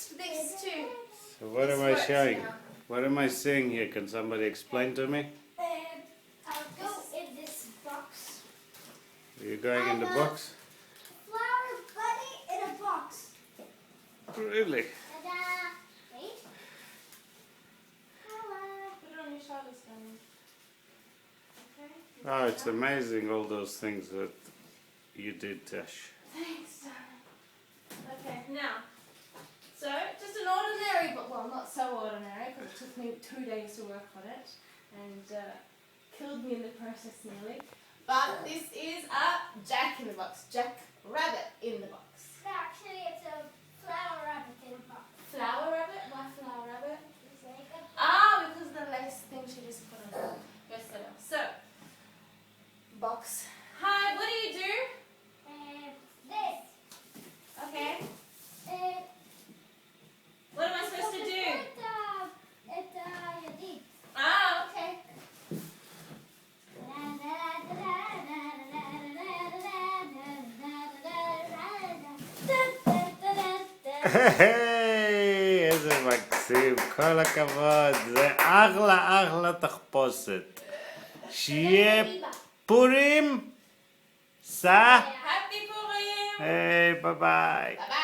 fixed this too. So what This am I works showing? now. What am I seeing here? Can somebody explain to me? I'll go in this box. Are you going in the box? Flower bunny in a box. Really? Ta-da! Wait. Hello. Put it on your shoulders, darling. Okay. Oh, it's amazing all those things that you did, Tash. Thanks, darling. Okay, now, so just an ordinary, but well, not so ordinary because it took me 2 days to work on it and killed me in the process nearly. But this is a Jack in the box, Jack Rabbit in the box. Actually, it's a flower rabbit in a box. Flower rabbit? Why flower rabbit? It's like a Because of the lace thing she just put on yesterday. So, box. Hi, what do you do? this. Okay. What am I supposed to do? It's your deep. Okay. היי, איזה מקסים, כל הכבוד, זה אחלה אחלה תחפושת. שיהיה פורים, סע, Happy Purim! היי, ביי ביי. Bye bye.